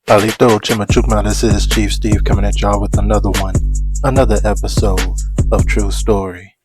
Alito Chimachukma, this is Chief Steve coming at y'all with another episode of True Story.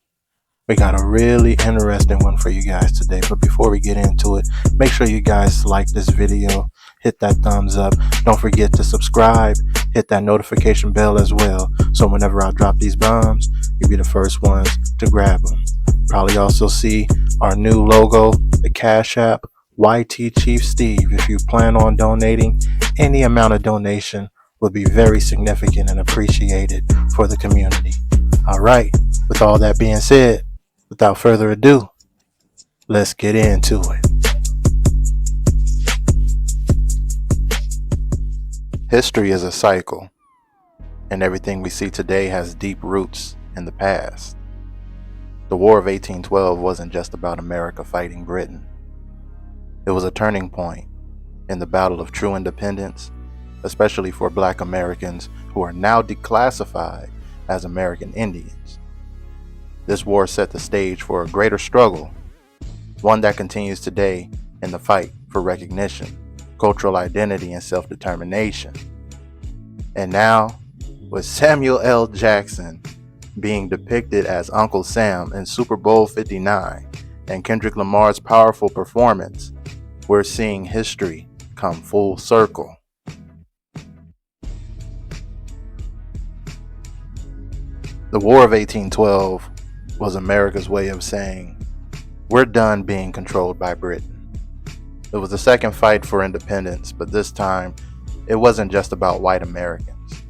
We got a really interesting one for you guys today, but before we get into it, make sure you guys like this video, hit that thumbs up, don't forget to subscribe, hit that notification bell as well, so whenever I drop these bombs, you'll be the first ones to grab them. Probably also see our new logo, the Cash App, YT Chief Steve. If you plan on donating, any amount of donation would be very significant and appreciated for the community. All right, with all that being said, without further ado, let's get into it. History is a cycle, and everything we see today has deep roots in the past. The War of 1812 wasn't just about America fighting Britain. It was a turning point in the battle of true independence, especially for Black Americans who are now declassified as American Indians. This war set the stage for a greater struggle, one that continues today in the fight for recognition, cultural identity, and self-determination. And now, with Samuel L. Jackson being depicted as Uncle Sam in Super Bowl 59 and Kendrick Lamar's powerful performance, we're seeing history come full circle. The War of 1812 was America's way of saying, we're done being controlled by Britain. It was the second fight for independence, but this time it wasn't just about white Americans.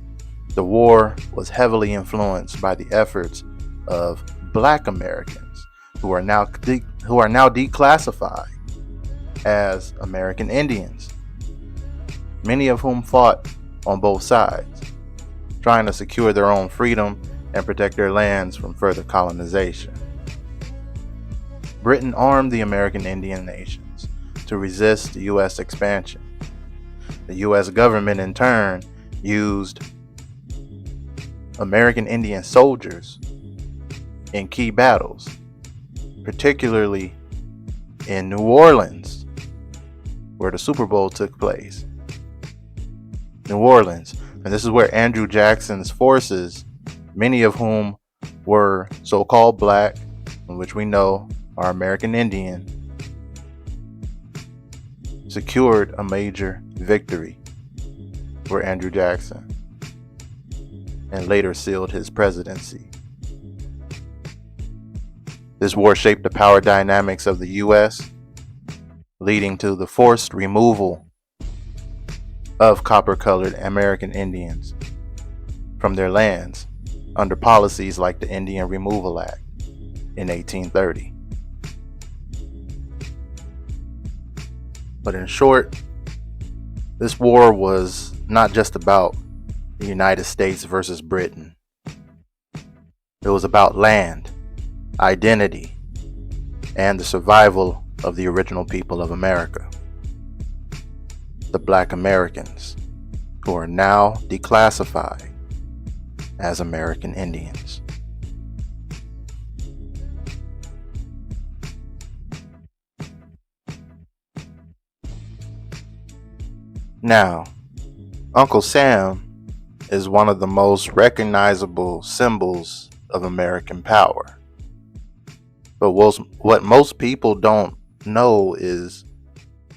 The war was heavily influenced by the efforts of Black Americans who are now declassified as American Indians, many of whom fought on both sides, trying to secure their own freedom and protect their lands from further colonization. Britain armed the American Indian nations to resist the U.S. expansion. The U.S. government, in turn, used American Indian soldiers in key battles, particularly in New Orleans, where the Super Bowl took place. New Orleans, and this is where Andrew Jackson's forces, many of whom were so-called Black, which we know are American Indian, secured a major victory for Andrew Jackson and later sealed his presidency. This war shaped the power dynamics of the U.S., leading to the forced removal of copper-colored American Indians from their lands under policies like the Indian Removal Act in 1830. But in short, this war was not just about the United States versus Britain. It was about land, identity, and the survival of the original people of America, the Black Americans, who are now declassified as American Indians. Now, Uncle Sam is one of the most recognizable symbols of American power. But what most people don't know is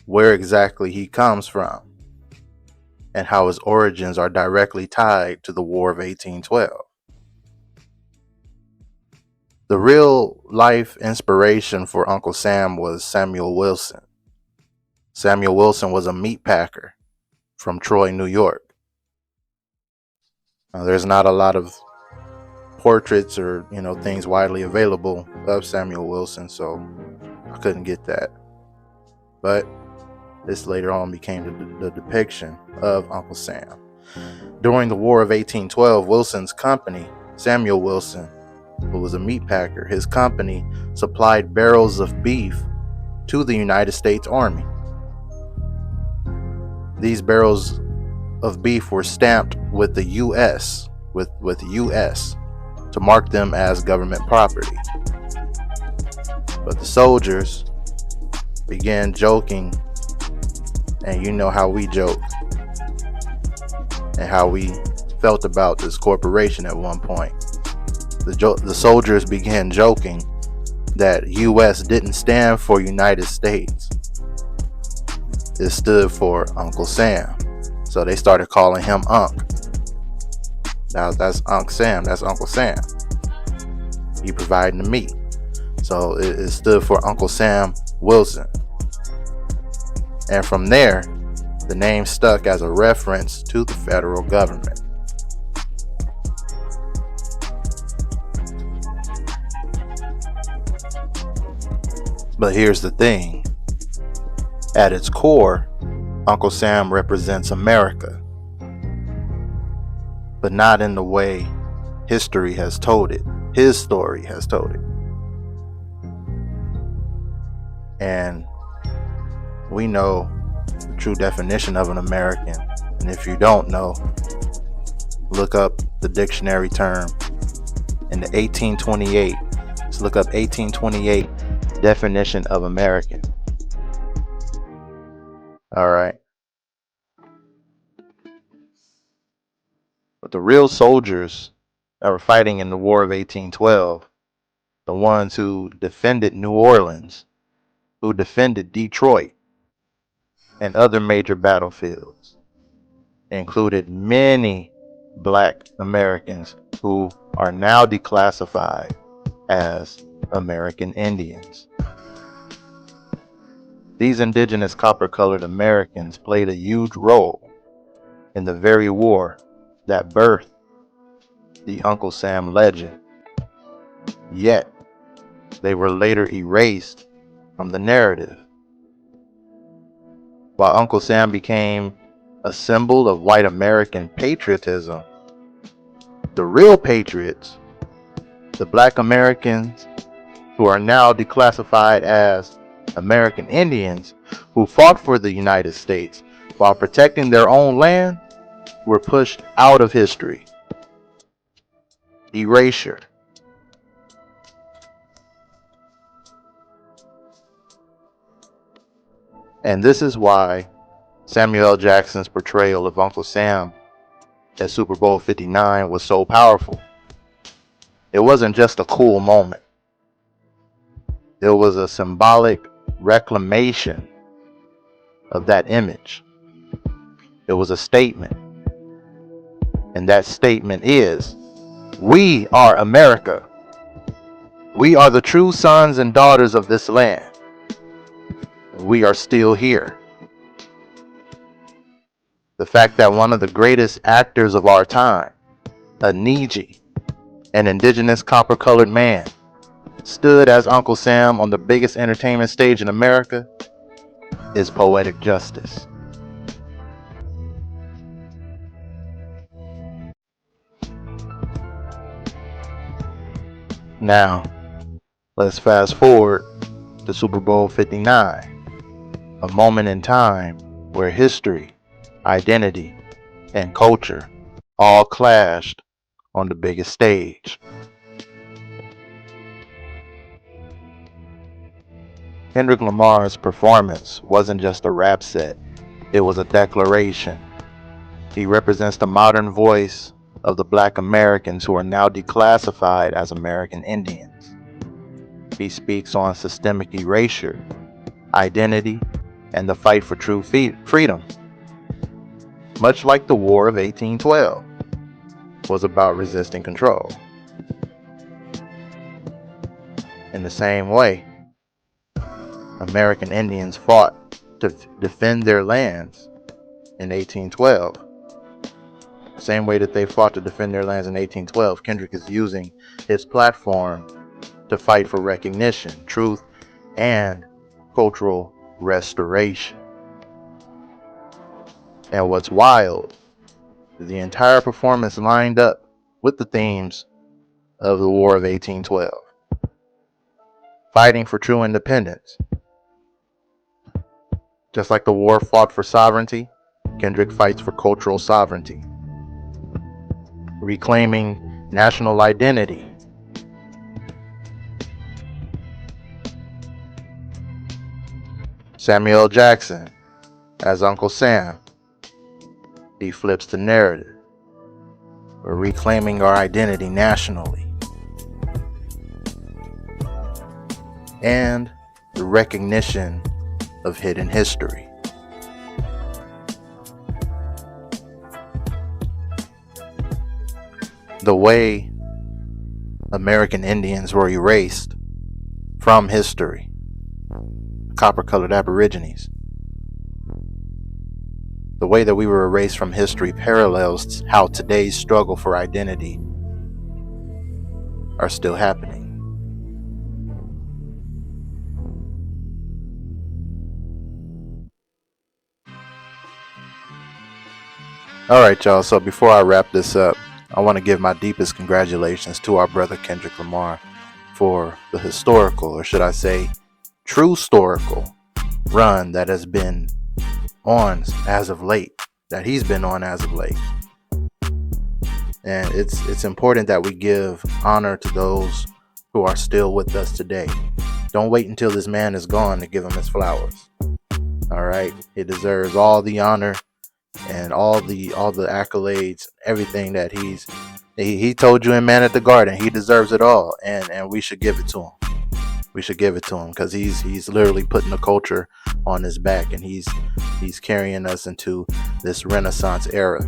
where exactly he comes from and how his origins are directly tied to the War of 1812. The real life inspiration for Uncle Sam was Samuel Wilson. Samuel Wilson was a meat packer from Troy, New York. Now, there's not a lot of portraits or things widely available of Samuel Wilson, so I couldn't get that. But this later on became the depiction of Uncle Sam. During the War of 1812, Wilson's company, Samuel Wilson, who was a meat packer, his company supplied barrels of beef to the United States Army. These barrels of beef were stamped with the U.S., with U.S., to mark them as government property. But the soldiers began joking, and you know how we joke. and how we felt about this corporation at one point. The soldiers began joking that US didn't stand for United States. It stood for Uncle Sam. So they started calling him Unc. Now that's Unc Sam, that's Uncle Sam. He providing the meat. So it stood for Uncle Sam Wilson. And from there, the name stuck as a reference to the federal government. But here's the thing. At its core, Uncle Sam represents America, but not in the way history has told it. His story has told it. And we know the true definition of an American. And if you don't know, look up the dictionary term in the 1828. Let's look up 1828 definition of American. All right. But the real soldiers that were fighting in the War of 1812, the ones who defended New Orleans, who defended Detroit, and other major battlefields, included many Black Americans who are now declassified as American Indians. These indigenous copper-colored Americans played a huge role in the very war that birthed the Uncle Sam legend. Yet, they were later erased from the narrative. While Uncle Sam became a symbol of white American patriotism, the real patriots, the Black Americans who are now declassified as American Indians, who fought for the United States while protecting their own land, were pushed out of history. Erasure. And this is why Samuel L. Jackson's portrayal of Uncle Sam at Super Bowl 59 was so powerful. It wasn't just a cool moment. It was a symbolic reclamation of that image. It was a statement. And that statement is, we are America. We are the true sons and daughters of this land. We are still here. The fact that one of the greatest actors of our time, Aniji, an indigenous copper-colored man, stood as Uncle Sam on the biggest entertainment stage in America is poetic justice. Now, let's fast forward to Super Bowl 59, a moment in time where history, identity, and culture all clashed on the biggest stage. Kendrick Lamar's performance wasn't just a rap set, it was a declaration. He represents the modern voice of the Black Americans who are now declassified as American Indians. He speaks on systemic erasure, identity, and the fight for true freedom. Much like the War of 1812 was about resisting control. In the same way, American Indians fought to defend their lands in 1812. Same way that they fought to defend their lands in 1812, Kendrick is using his platform to fight for recognition, truth, and cultural restoration. And what's wild is the entire performance lined up with the themes of the War of 1812. Fighting for true independence. Just like the war fought for sovereignty, Kendrick fights for cultural sovereignty. Reclaiming national identity. Samuel L. Jackson as Uncle Sam He flips the narrative. We're reclaiming our identity nationally. And the recognition of hidden history. The way American Indians were erased from history, copper-colored Aborigines. The way that we were erased from history parallels how today's struggle for identity are still happening. Alright, y'all, so before I wrap this up, I want to give my deepest congratulations to our brother Kendrick Lamar for the historical, or should I say, true historical run that has been on as of late, that he's been on as of late. And it's important that we give honor to those who are still with us today. Don't wait until this man is gone to give him his flowers. All right, he deserves all the honor and all the accolades, everything that he told you in Man at the Garden. He deserves it all, and we should give it to him. We should give it to him because he's literally putting the culture on his back, and he's carrying us into this Renaissance era.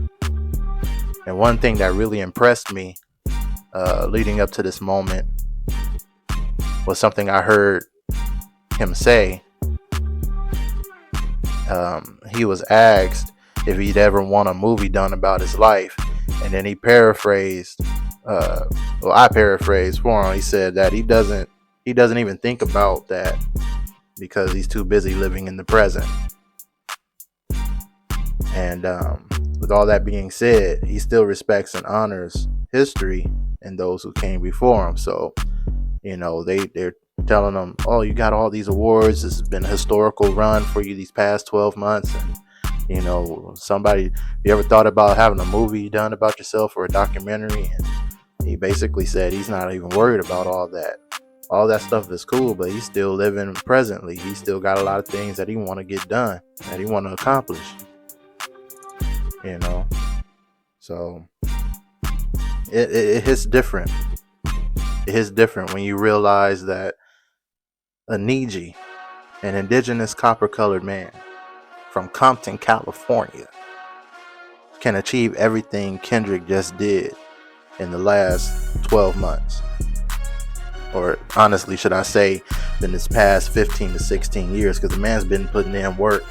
And one thing that really impressed me leading up to this moment was something I heard him say. He was asked if he'd ever want a movie done about his life, and then he paraphrased. I paraphrased for him. He said that he doesn't even think about that because he's too busy living in the present. And with all that being said, he still respects and honors history and those who came before him. So, they're telling him, oh, you got all these awards. This has been a historical run for you these past 12 months. And, you ever thought about having a movie done about yourself or a documentary? And he basically said he's not even worried about all that. All that stuff is cool, but he's still living presently. He still got a lot of things that he want to get done, that he want to accomplish. So it hits different. It hits different when you realize that a Niji, an indigenous copper-colored man from Compton, California, can achieve everything Kendrick just did in the last 12 months. Or honestly, should I say, in this past 15 to 16 years, because the man's been putting in work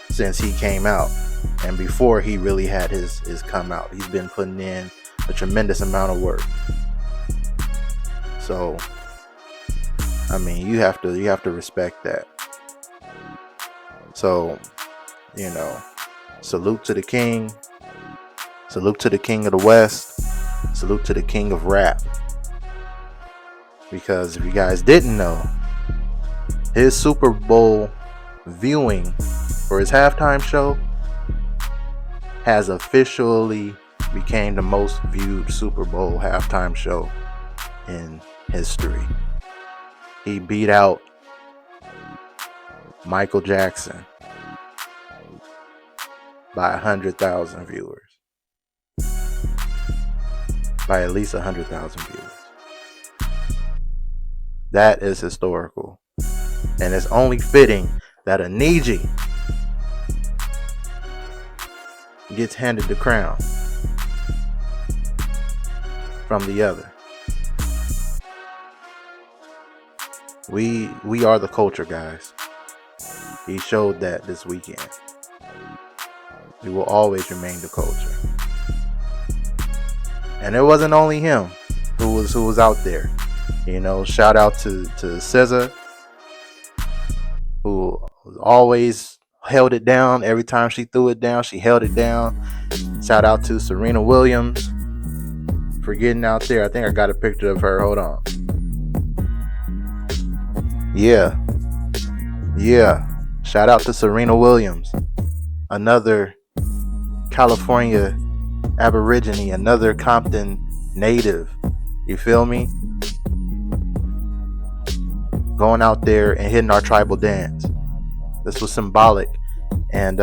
since he came out. And before he really had his come out, he's been putting in a tremendous amount of work. So, I mean, you have to respect that. So, salute to the king. Salute to the king of the West. Salute to the king of rap. Because if you guys didn't know, his Super Bowl viewing for his halftime show has officially became the most viewed Super Bowl halftime show in history. He beat out Michael Jackson by 100,000 viewers. By at least 100,000 viewers. That is historical. And it's only fitting that a Niji gets handed the crown from the other. We are the culture, guys. He showed that this weekend. We will always remain the culture. And it wasn't only him who was out there. Shout out to SZA, who always held it down. Every time she threw it down, she held it down. Shout out to Serena Williams for getting out there. I think I got a picture of her. Hold on. Yeah. Shout out to Serena Williams, another California Aborigine, another Compton native. You feel me? Going out there and hitting our tribal dance. This was symbolic. And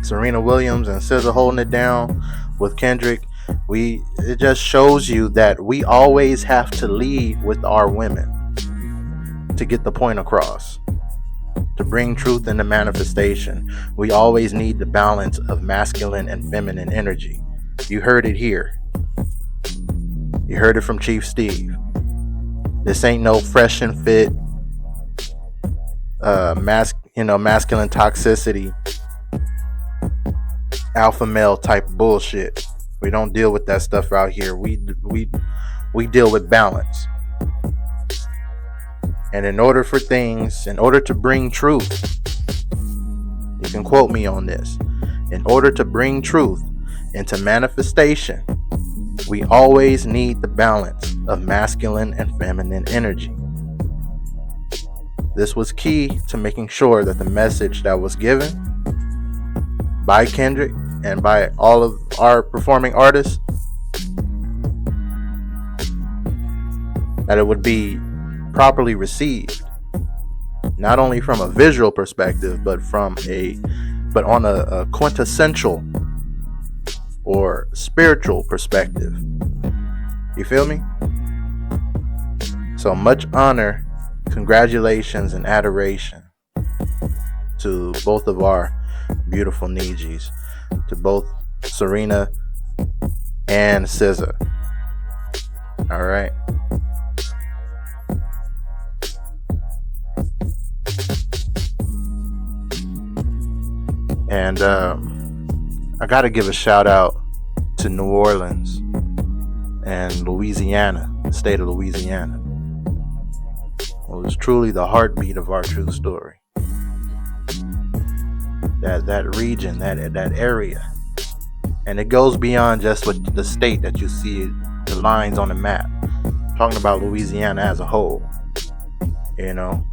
Serena Williams and SZA holding it down with Kendrick. It just shows you that we always have to lead with our women to get the point across, to bring truth into manifestation. We always need the balance of masculine and feminine energy. You heard it here. You heard it from Chief Steve. This ain't no fresh and fit masculine toxicity, alpha male type bullshit. We don't deal with that stuff out here. We deal with balance. And in order to bring truth, you can quote me on this. In order to bring truth into manifestation, we always need the balance of masculine and feminine energy. This was key to making sure that the message that was given by Kendrick and by all of our performing artists, that it would be properly received, not only from a visual perspective, but on a quintessential or spiritual perspective. You feel me? So much honor, congratulations, and adoration to both of our beautiful Nijis, to both Serena and SZA. All right. And I got to give a shout out to New Orleans and Louisiana, the state of Louisiana. It was truly the heartbeat of our true story. That region, that area. And it goes beyond just with the state that you see the lines on the map. I'm talking about Louisiana as a whole. You know.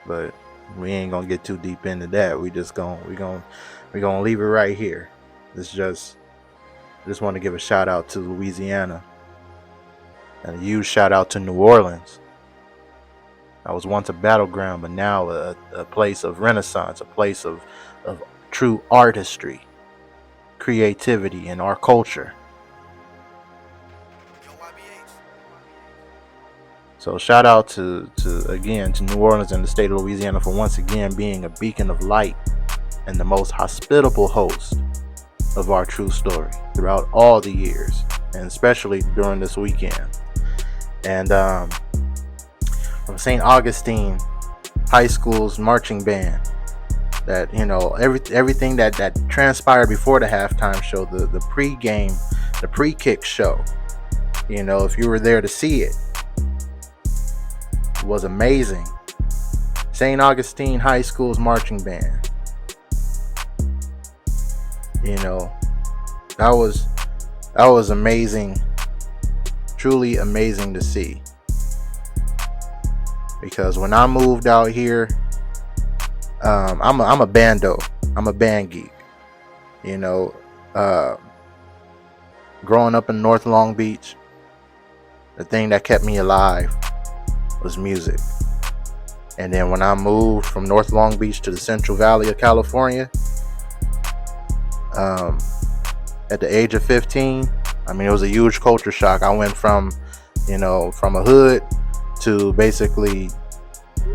But we ain't gonna get too deep into that. We're gonna leave it right here. Just want to give a shout out to Louisiana and a huge shout out to New Orleans. I was once a battleground, but now a place of renaissance, a place of true artistry, creativity, in our culture. So shout out to New Orleans and the state of Louisiana for once again being a beacon of light and the most hospitable host of our true story throughout all the years, and especially during this weekend. And from St. Augustine High School's marching band, that everything that transpired before the halftime show, the pre-game, the pre-kick show, if you were there to see it, was amazing. St. Augustine High School's marching band, that was amazing, truly amazing to see. Because when I moved out here, I'm a bando. I'm a band geek. Growing up in North Long Beach, the thing that kept me alive was music. And then when I moved from North Long Beach to the Central Valley of California, at the age of 15, it was a huge culture shock. I went from a hood to basically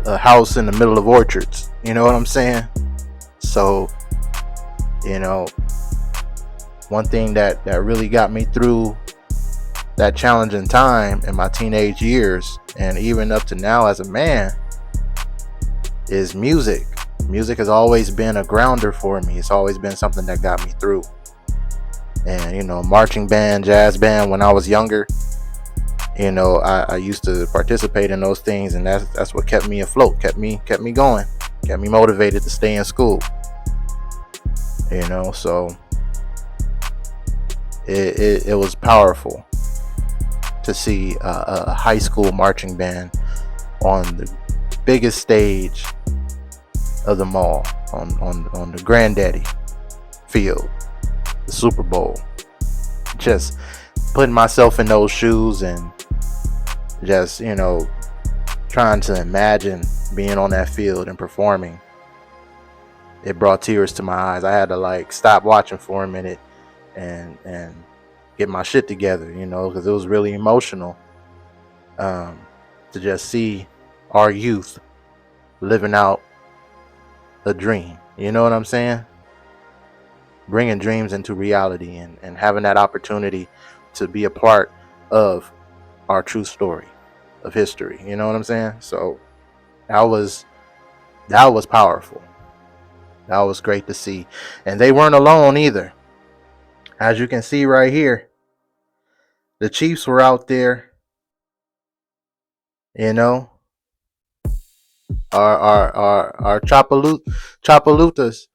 a house in the middle of orchards. You know what I'm saying? So, one thing that really got me through that challenging time in my teenage years, and even up to now as a man, is music. Music has always been a grounder for me. It's always been something that got me through. And marching band, jazz band, when I was younger, I used to participate in those things, and that's what kept me afloat, kept me going, kept me motivated to stay in school. So it was powerful to see a high school marching band on the biggest stage of them all, on the Granddaddy field, the Super Bowl. Just putting myself in those shoes and just trying to imagine being on that field and performing it brought tears to my eyes. I had to like stop watching for a minute and get my shit together, because it was really emotional, to just see our youth living out a dream. You know what I'm saying? Bringing dreams into reality and having that opportunity to be a part of our true story of history. You know what I'm saying? So that was powerful. That was great to see. And they weren't alone either. As you can see right here, the Chiefs were out there, you know, our Chapalutas,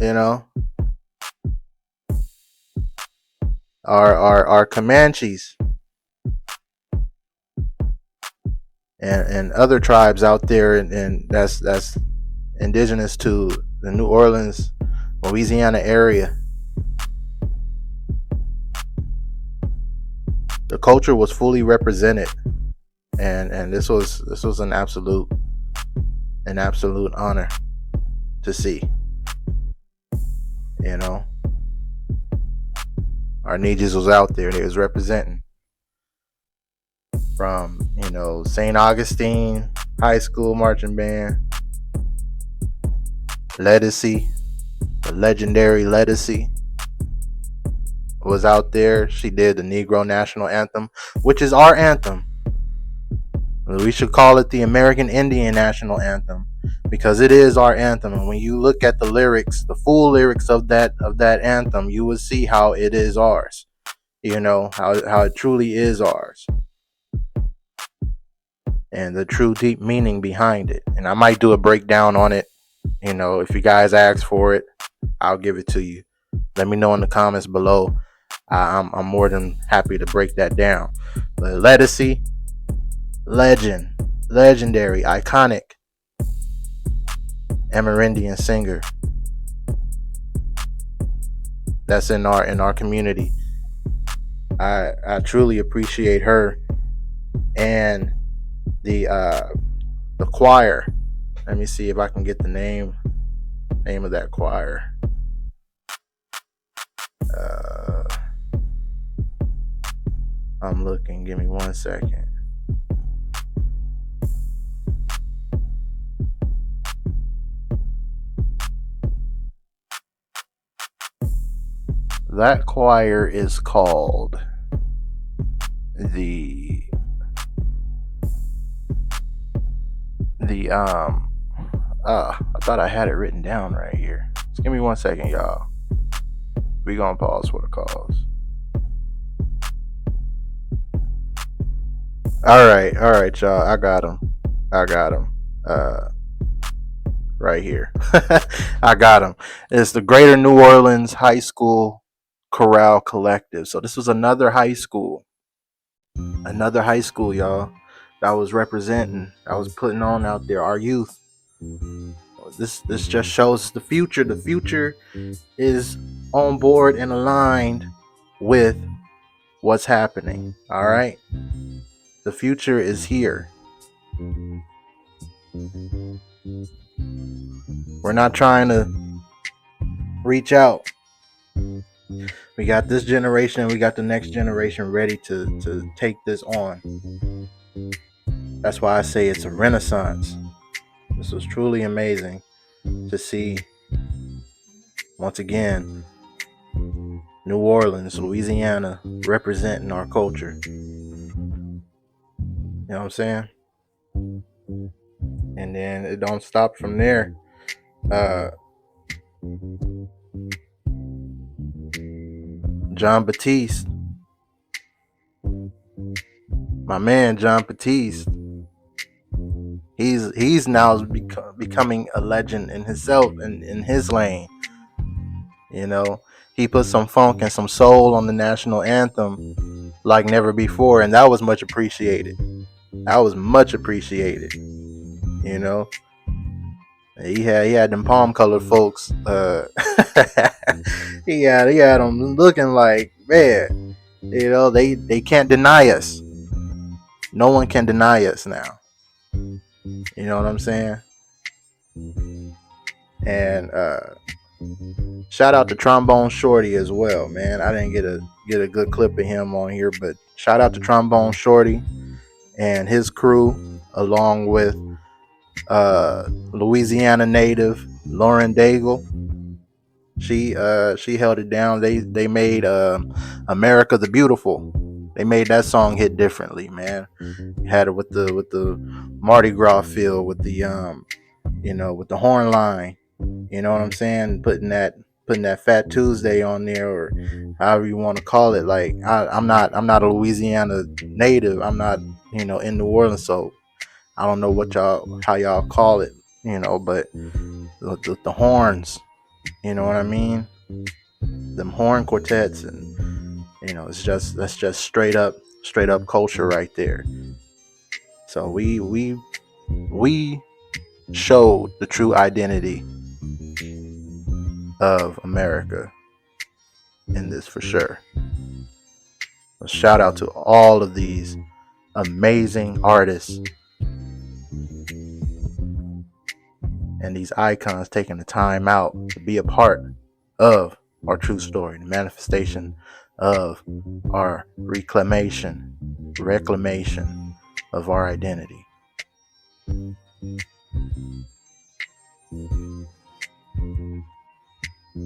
you know, our Comanches and other tribes out there, and that's indigenous to the New Orleans, Louisiana area. The culture was fully represented, and this was an absolute honor to see. You know, our Nijas was out there. They was representing from, St. Augustine High School Marching Band, Legacy, the legendary Legacy was out there. She did the Negro National Anthem, which is our anthem. We should call it the American Indian National Anthem, because it is our anthem. And when you look at the lyrics, the full lyrics of that anthem, you will see how it is ours. How it truly is ours, and the true deep meaning behind it. And I might do a breakdown on it. If you guys ask for it, I'll give it to you. Let me know in the comments below. I'm more than happy to break that down. But Legacy, legendary, iconic Amerindian singer that's in our community. I truly appreciate her and the choir. Let me see if I can get the name of that choir. I'm looking. Give me 1 second. That choir is called the I thought I had it written down right here. Just give me 1 second, y'all. We gonna pause for the cause. All right, y'all. I got him. Right here. I got him. It's the Greater New Orleans High School Chorale Collective. So this was another high school, y'all, that was representing, that was putting on out there our youth. This just shows the future. The future is on board and aligned with what's happening. All right, the future is here. We're not trying to reach out. We got this generation, we got the next generation ready to take this on. That's why I say it's a renaissance. This was truly amazing to see, once again, New Orleans, Louisiana, representing our culture. You know what I'm saying? And then it don't stop from there. John Batiste, my man John Batiste, he's now becoming a legend in himself, in his lane. He put some funk and some soul on the national anthem like never before, and that was much appreciated. He had them palm colored folks. he had them looking like, man, they can't deny us. No one can deny us now. You know what I'm saying? And shout out to Trombone Shorty as well, man. I didn't get a good clip of him on here, but shout out to Trombone Shorty and his crew, along with Louisiana native Lauren Daigle. She held it down. They made America the Beautiful. They made that song hit differently, man. Had it with the Mardi Gras feel, with the with the horn line. You know what I'm saying? Putting that Fat Tuesday on there, or however you want to call it. Like I'm not a Louisiana native. I'm not in New Orleans, so I don't know how y'all call it. But the horns. You know what I mean? Them horn quartets, and that's just straight up culture right there. So we showed the true identity of America in this for sure. A shout out to all of these amazing artists and these icons taking the time out to be a part of our true story, the manifestation of our reclamation of our identity.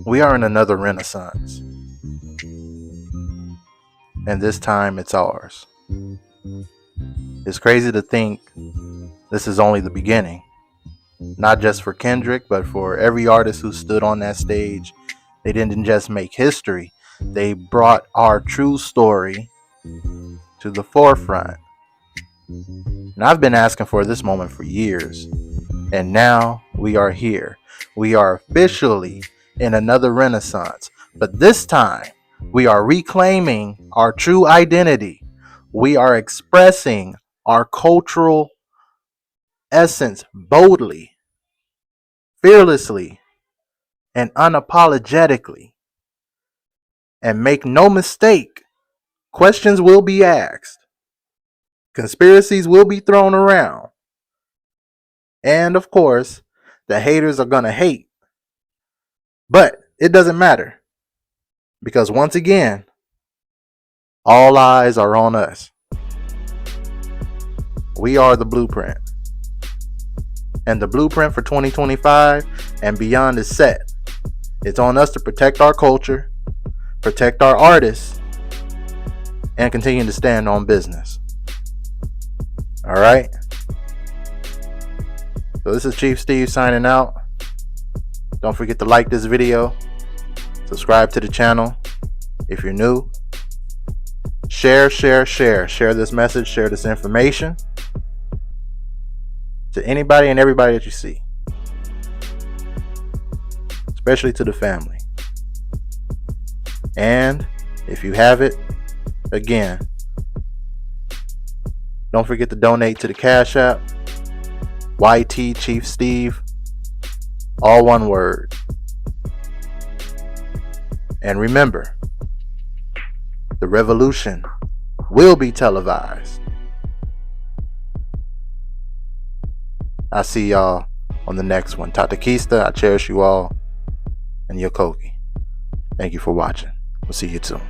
We are in another renaissance, and this time it's ours. It's crazy to think this is only the beginning, not just for Kendrick, but for every artist who stood on that stage. They didn't just make history, they brought our true story to the forefront. And I've been asking for this moment for years, and now we are here. We are officially in another renaissance, but this time we are reclaiming our true identity. We are expressing our cultural essence boldly, fearlessly, and unapologetically. And make no mistake, questions will be asked, conspiracies will be thrown around, and of course, the haters are gonna hate. But it doesn't matter, because once again, all eyes are on us. We are the blueprint. And the blueprint for 2025 and beyond is set. It's on us to protect our culture, protect our artists, and continue to stand on business. All right? So this is Chief Steve signing out. Don't forget to like this video, subscribe to the channel if you're new. Share this message, share this information to anybody and everybody that you see, especially to the family. And if you have it, again, don't forget to donate to the Cash App, YT Chief Steve, all one word. And remember, the revolution will be televised. I'll see y'all on the next one. Tatakista, I cherish you all, and Yokogi. Thank you for watching. We'll see you soon.